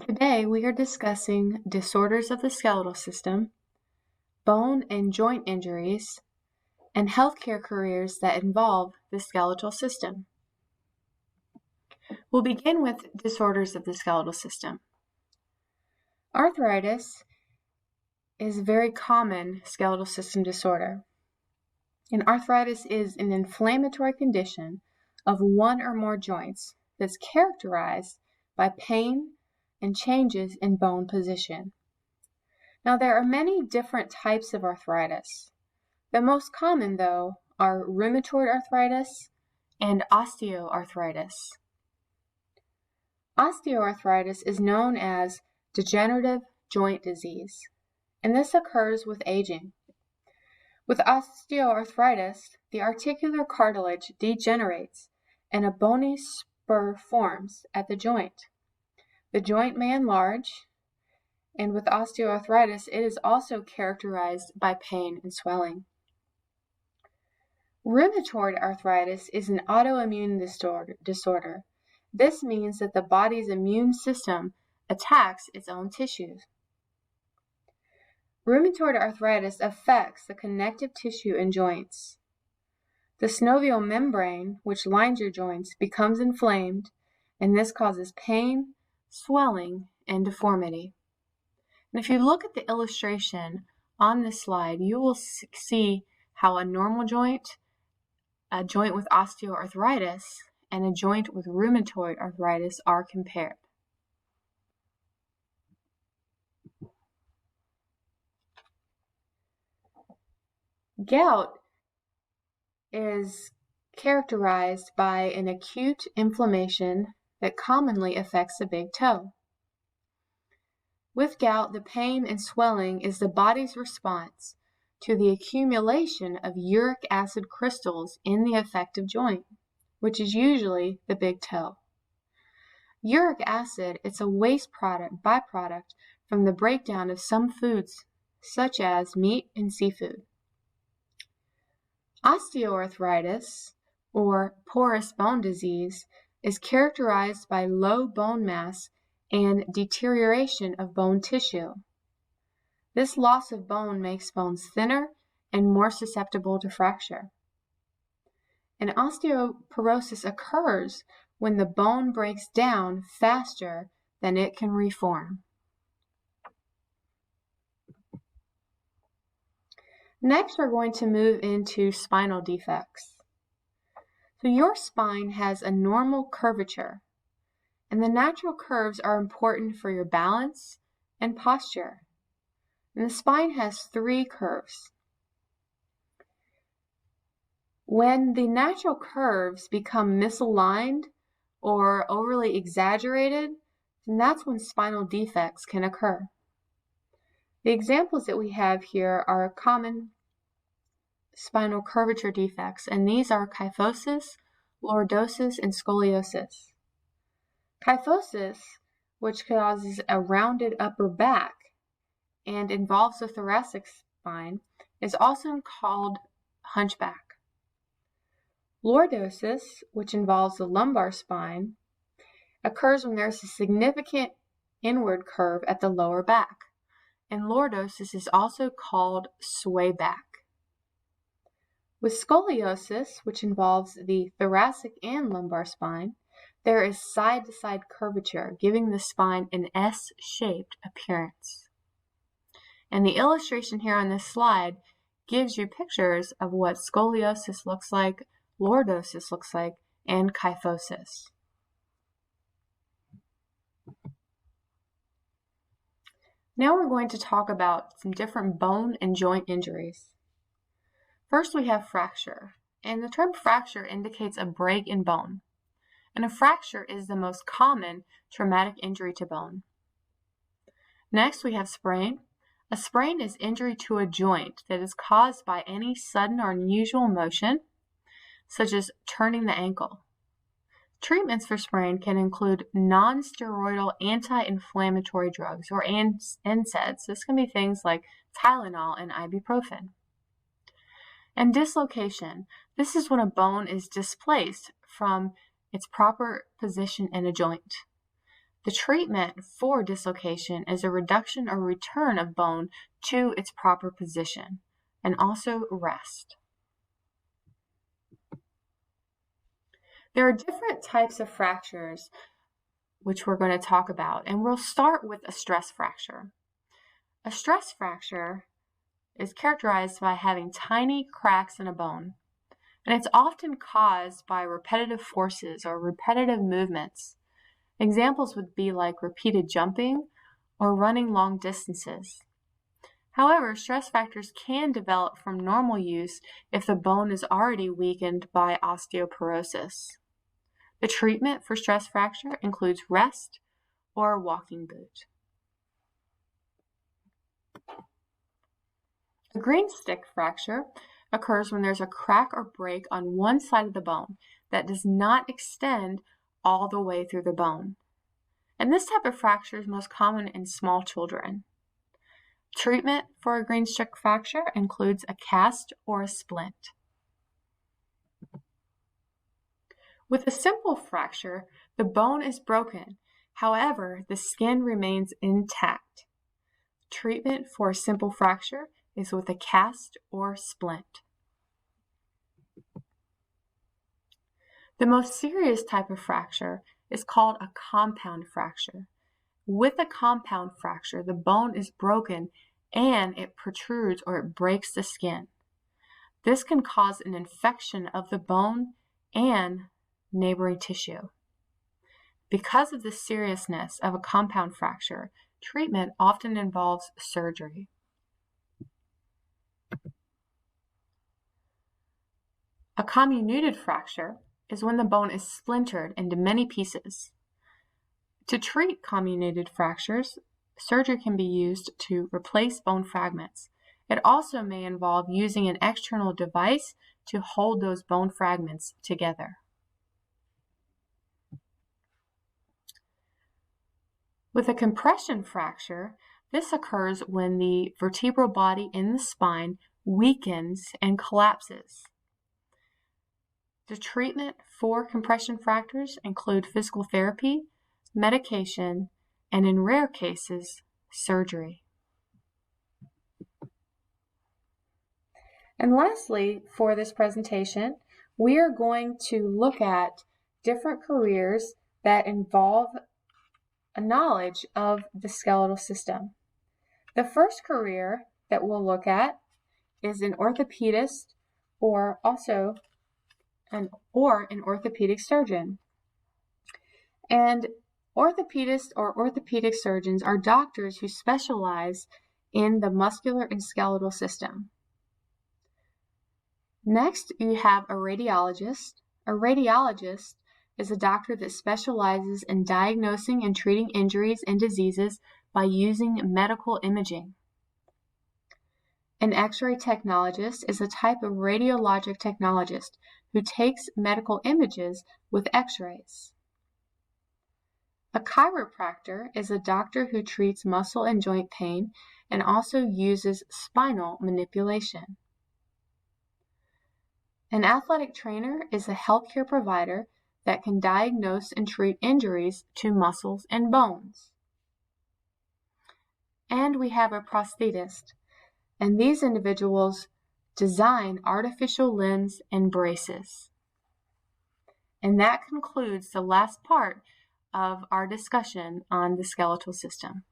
Today we are discussing disorders of the skeletal system, bone and joint injuries, and healthcare careers that involve the skeletal system. We'll begin with disorders of the skeletal system. Arthritis is a very common skeletal system disorder. And arthritis is an inflammatory condition of one or more joints that's characterized by pain and changes in bone position. Now, there are many different types of arthritis. The most common, though, are rheumatoid arthritis and osteoarthritis. Osteoarthritis is known as degenerative joint disease, and this occurs with aging. With osteoarthritis, the articular cartilage degenerates and a bony spur forms at the joint. The joint may enlarge, and with osteoarthritis, it is also characterized by pain and swelling. Rheumatoid arthritis is an autoimmune disorder. This means that the body's immune system attacks its own tissues. Rheumatoid arthritis affects the connective tissue in joints. The synovial membrane, which lines your joints, becomes inflamed, and this causes pain, swelling, and deformity. And if you look at the illustration on this slide, you will see how a normal joint, a joint with osteoarthritis, and a joint with rheumatoid arthritis are compared. Gout is characterized by an acute inflammation that commonly affects the big toe. With gout, the pain and swelling is the body's response to the accumulation of uric acid crystals in the affected joint, which is usually the big toe. Uric acid is a waste byproduct from the breakdown of some foods, such as meat and seafood. Osteoarthritis, or porous bone disease, is characterized by low bone mass and deterioration of bone tissue. This loss of bone makes bones thinner and more susceptible to fracture. And osteoporosis occurs when the bone breaks down faster than it can reform. Next, we're going to move into spinal defects. So your spine has a normal curvature, and the natural curves are important for your balance and posture. And the spine has 3 curves. When the natural curves become misaligned or overly exaggerated, then that's when spinal defects can occur. The examples that we have here are common spinal curvature defects, and these are kyphosis, lordosis, and scoliosis. Kyphosis, which causes a rounded upper back and involves the thoracic spine, is also called hunchback. Lordosis, which involves the lumbar spine, occurs when there's a significant inward curve at the lower back, and lordosis is also called sway back. With scoliosis, which involves the thoracic and lumbar spine, there is side-to-side curvature, giving the spine an S-shaped appearance. And the illustration here on this slide gives you pictures of what scoliosis looks like, lordosis looks like, and kyphosis. Now we're going to talk about some different bone and joint injuries. First, we have fracture, and the term fracture indicates a break in bone. And a fracture is the most common traumatic injury to bone. Next, we have sprain. A sprain is injury to a joint that is caused by any sudden or unusual motion, such as turning the ankle. Treatments for sprain can include non-steroidal anti-inflammatory drugs, or NSAIDs. This can be things like Tylenol and ibuprofen. And dislocation. This is when a bone is displaced from its proper position in a joint. The treatment for dislocation is a reduction or return of bone to its proper position, and also rest. There are different types of fractures which we're going to talk about, and we'll start with a stress fracture. A stress fracture is characterized by having tiny cracks in a bone, and it's often caused by repetitive forces or repetitive movements. Examples would be like repeated jumping or running long distances. However, stress fractures can develop from normal use if the bone is already weakened by osteoporosis. The treatment for stress fracture includes rest or a walking boot. A green stick fracture occurs when there's a crack or break on one side of the bone that does not extend all the way through the bone. And this type of fracture is most common in small children. Treatment for a green stick fracture includes a cast or a splint. With a simple fracture, the bone is broken. However, the skin remains intact. Treatment for a simple fracture is with a cast or splint. The most serious type of fracture is called a compound fracture. With a compound fracture, the bone is broken and it protrudes or it breaks the skin. This can cause an infection of the bone and neighboring tissue. Because of the seriousness of a compound fracture, treatment often involves surgery. A comminuted fracture is when the bone is splintered into many pieces. To treat comminuted fractures, surgery can be used to replace bone fragments. It also may involve using an external device to hold those bone fragments together. With a compression fracture, this occurs when the vertebral body in the spine weakens and collapses. The treatment for compression fractures include physical therapy, medication, and in rare cases, surgery. And lastly, for this presentation, we are going to look at different careers that involve a knowledge of the skeletal system. The first career that we'll look at is an orthopedist or an orthopedic surgeon. And orthopedists or orthopedic surgeons are doctors who specialize in the muscular and skeletal system. Next, you have a radiologist. A radiologist is a doctor that specializes in diagnosing and treating injuries and diseases by using medical imaging. An X-ray technologist is a type of radiologic technologist who takes medical images with X-rays. A chiropractor is a doctor who treats muscle and joint pain and also uses spinal manipulation. An athletic trainer is a healthcare provider that can diagnose and treat injuries to muscles and bones. And we have a prosthetist, and these individuals design artificial limbs and braces. And that concludes the last part of our discussion on the skeletal system.